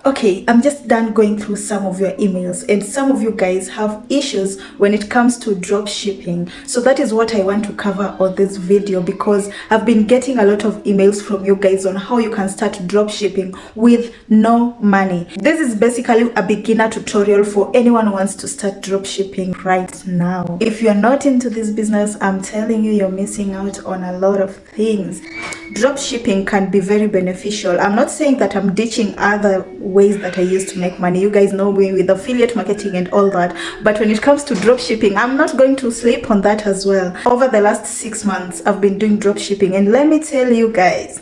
Okay, I'm just done going through some of your emails, and some of you guys have issues when it comes to drop shipping. So that is what I want to cover on this video, because I've been getting a lot of emails from you guys on how you can start drop shipping with no money. This is basically a beginner tutorial for anyone who wants to start drop shipping right now. If you're not into this business, I'm telling you, you're missing out on a lot of things. Drop shipping can be very beneficial. I'm not saying that I'm ditching other ways that I used to make money. You guys know me with affiliate marketing and all that, but when it comes to drop shipping, I'm not going to sleep on that as well. Over the last 6 months, I've been doing drop shipping, and let me tell you guys,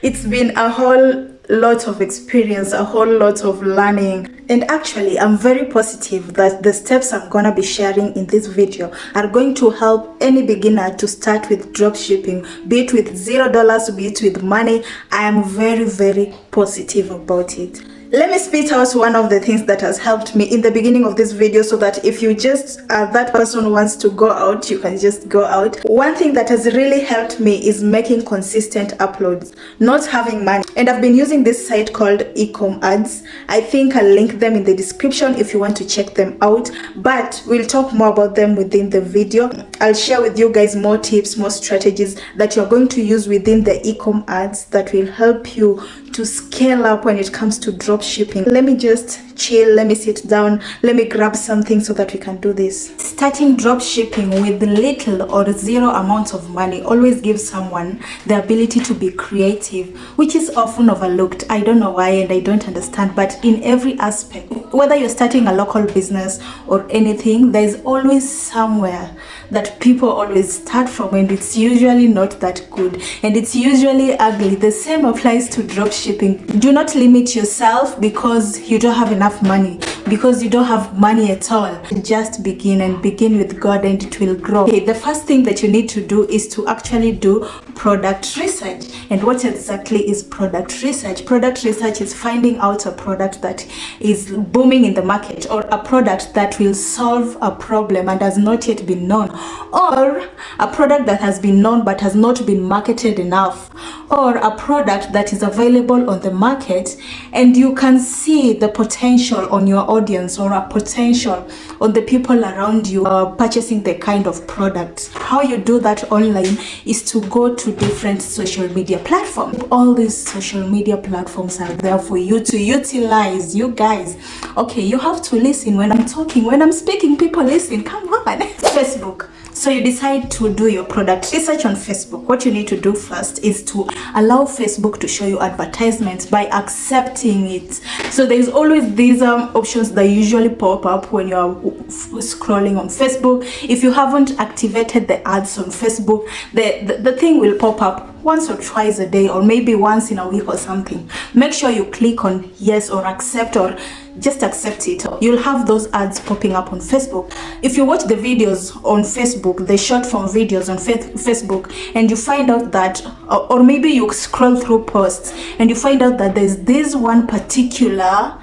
it's been a whole lot of experience, a whole lot of learning, and actually I'm very positive that the steps I'm gonna be sharing in this video are going to help any beginner to start with drop shipping, be it with $0, be it with money. I am very positive about it. Let me spit out one of the things that has helped me in the beginning of this video, so that if you just are that person who wants to go out, you can just go out. One thing that has really helped me is making consistent uploads, not having money. And I've been using this site called Ecom Ads. I think I'll link them in the description if you want to check them out, but we'll talk more about them within the video. I'll share with you guys more tips, more strategies that you're going to use within the Ecom Ads that will help you to scale up when it comes to drop shipping. Let me just chill, let me sit down, let me grab something so that we can do this. Starting drop shipping with little or zero amount of money always gives someone the ability to be creative, which is often overlooked. I don't know why, and I don't understand, but in every aspect, whether you're starting a local business or anything, there's always somewhere that people always start from, and it's usually not that good, and it's usually ugly. The same applies to drop shipping. Do not limit yourself because you don't have enough money, because you don't have money at all. Just begin, and begin with God, and it will grow. Okay, the first thing that you need to do is to actually do product research. And what exactly is product research? Product research is finding out a product that is booming in the market, or a product that will solve a problem and has not yet been known, or a product that has been known but has not been marketed enough, or a product that is available on the market and you can see the potential on your audience, or a potential on the people around you purchasing the kind of product. How you do that online is to go to different social media platforms. All these social media platforms are there for you to utilize. You guys, okay, you have to listen when I'm talking. When I'm speaking, people listen. Come on. Facebook. So you decide to do your product research on Facebook. What you need to do first is to allow Facebook to show you advertisements by accepting it. So there's always these options that usually pop up when you're scrolling on Facebook. If you haven't activated the ads on Facebook, the thing will pop up once or twice a day, or maybe once in a week or something. Make sure you click on yes or accept, or just accept it. You'll have those ads popping up on Facebook. If you watch the videos on Facebook, the short form videos on Facebook, and you find out that, or maybe you scroll through posts and you find out that there's this one particular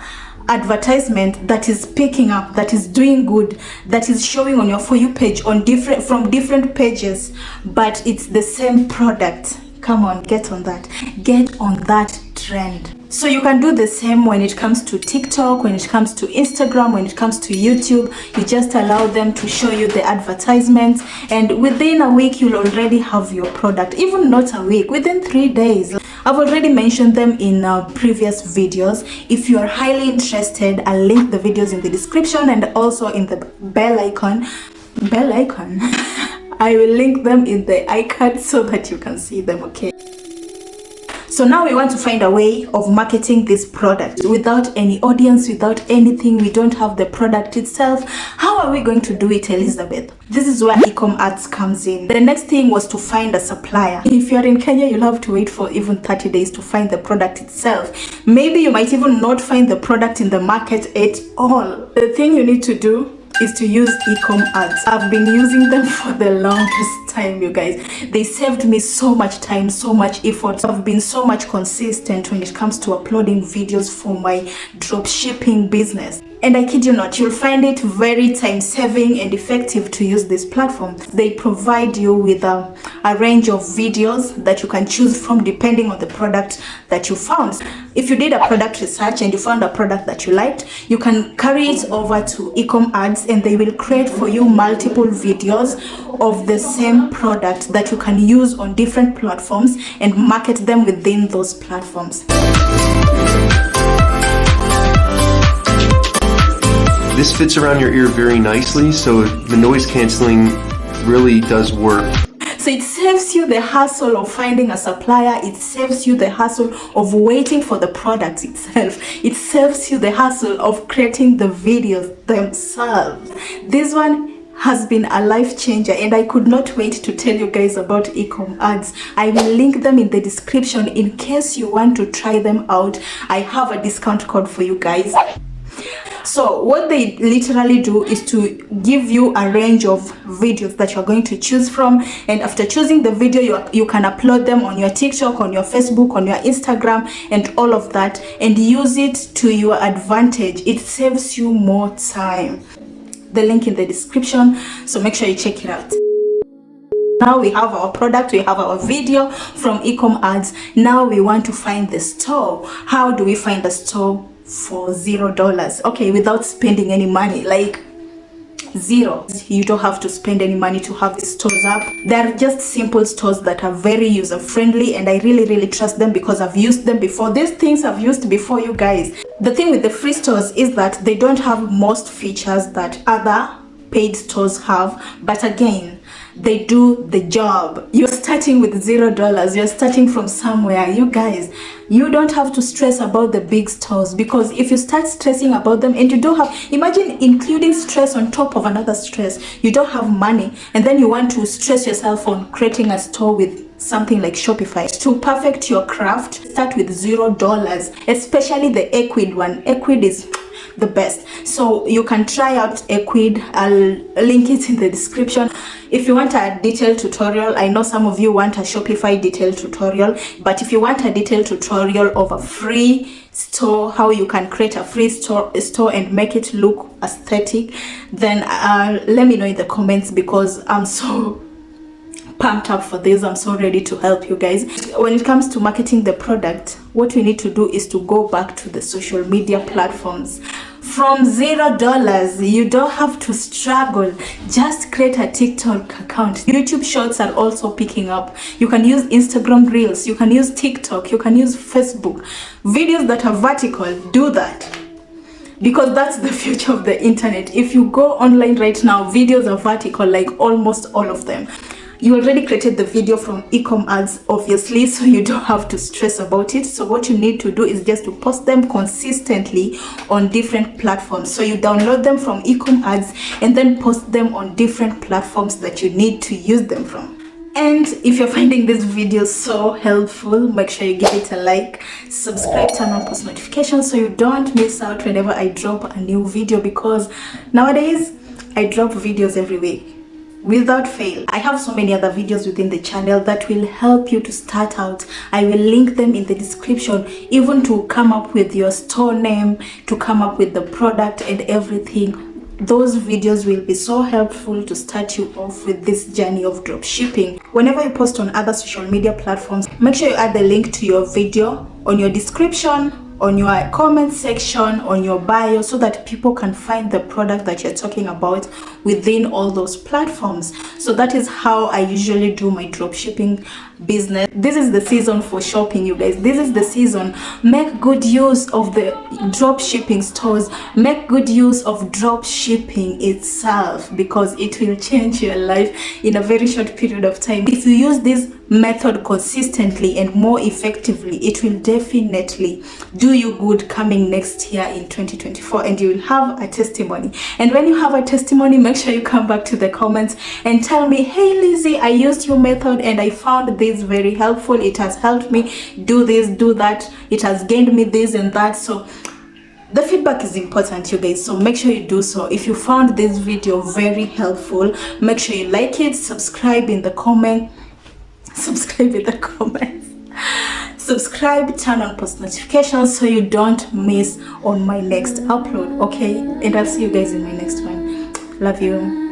advertisement that is picking up, that is doing good, that is showing on your For You page on from different pages, but it's the same product. Come on, get on that trend. So you can do the same when it comes to TikTok, when it comes to Instagram, when it comes to YouTube. You just allow them to show you the advertisements, and within a week you'll already have your product. Even not a week, within 3 days. I've already mentioned them in previous videos. If you are highly interested, I'll link the videos in the description and also in the bell icon. I will link them in the iCard so that you can see them, okay? So now we want to find a way of marketing this product without any audience, without anything. We don't have the product itself. How are we going to do it, Elizabeth? This is where Ecom Ads comes in. The next thing was to find a supplier. If you're in Kenya, you'll have to wait for even 30 days to find the product itself. Maybe you might even not find the product in the market at all. The thing you need to do is to use Ecom Ads. I've been using them for the longest time, you guys. They saved me so much time, so much effort. I've been so much consistent when it comes to uploading videos for my dropshipping business. And I kid you not, you'll find it very time saving and effective to use this platform. They provide you with a range of videos that you can choose from depending on the product that you found. If you did a product research and you found a product that you liked, you can carry it over to Ecom Ads and they will create for you multiple videos of the same product that you can use on different platforms and market them within those platforms. This fits around your ear very nicely, so the noise canceling really does work. So it saves you the hassle of finding a supplier. It saves you the hassle of waiting for the product itself. It saves you the hassle of creating the videos themselves. This one has been a life changer and I could not wait to tell you guys about Ecom Ads. I will link them in the description in case you want to try them out. I have a discount code for you guys. So what they literally do is to give you a range of videos that you're going to choose from, and after choosing the video you can upload them on your TikTok, on your Facebook, on your Instagram and all of that, and use it to your advantage. It saves you more time. The link in the description, so make sure you check it out. Now we have our product, we have our video from Ecom Ads. Now we want to find the store. How do we find the store for $0? Okay, without spending any money, like zero. You don't have to spend any money to have these stores up. They're just simple stores that are very user friendly and I really trust them because I've used them before. These things I've used before, you guys. The thing with the free stores is that they don't have most features that other paid stores have, but again, they do the job. You're starting with $0. You're starting from somewhere. You guys, you don't have to stress about the big stores, because if you start stressing about them and you don't have, imagine including stress on top of another stress. You don't have money and then you want to stress yourself on creating a store with something like Shopify. To perfect your craft, start with $0, especially the Equid one. Equid is the best, so you can try out Equid. I'll link it in the description. If you want a detailed tutorial, I know some of you want a Shopify detailed tutorial, but if you want a detailed tutorial of a free store, how you can create a free store and make it look aesthetic, then let me know in the comments, because I'm so pumped up for this. I'm so ready to help you guys. When it comes to marketing the product, what we need to do is to go back to the social media platforms. From $0, you don't have to struggle. Just create a TikTok account. YouTube Shorts are also picking up. You can use Instagram Reels, you can use TikTok, you can use Facebook. Videos that are vertical, do that, because that's the future of the internet. If you go online right now, videos are vertical, like almost all of them. You already created the video from Ecom Ads, obviously, so you don't have to stress about it. So what you need to do is just to post them consistently on different platforms. So you download them from Ecom Ads and then post them on different platforms that you need to use them from. And if you're finding this video so helpful, make sure you give it a like, subscribe, turn on post notifications so you don't miss out whenever I drop a new video, because nowadays I drop videos every week without fail. I have so many other videos within the channel that will help you to start out. I will link them in the description, even to come up with your store name, to come up with the product and everything. Those videos will be so helpful to start you off with this journey of dropshipping. Whenever you post on other social media platforms, make sure you add the link to your video on your description, on your comment section, on your bio, so that people can find the product that you're talking about within all those platforms. So that is how I usually do my dropshipping business. This is the season for shopping, you guys. This is the season. Make good use of the dropshipping stores. Make good use of dropshipping itself, because it will change your life in a very short period of time. If you use this method consistently and more effectively, it will definitely do you good coming next year in 2024, and you will have a testimony. And when you have a testimony, make sure you come back to the comments and tell me, hey Lizzy, I used your method and I found this very helpful. It has helped me do this, do that. It has gained me this and that. So the feedback is important, you guys, so make sure you do so. If you found this video very helpful, make sure you like it, subscribe in the comments, subscribe, turn on post notifications so you don't miss on my next upload, okay? And I'll see you guys in my next one. Love you.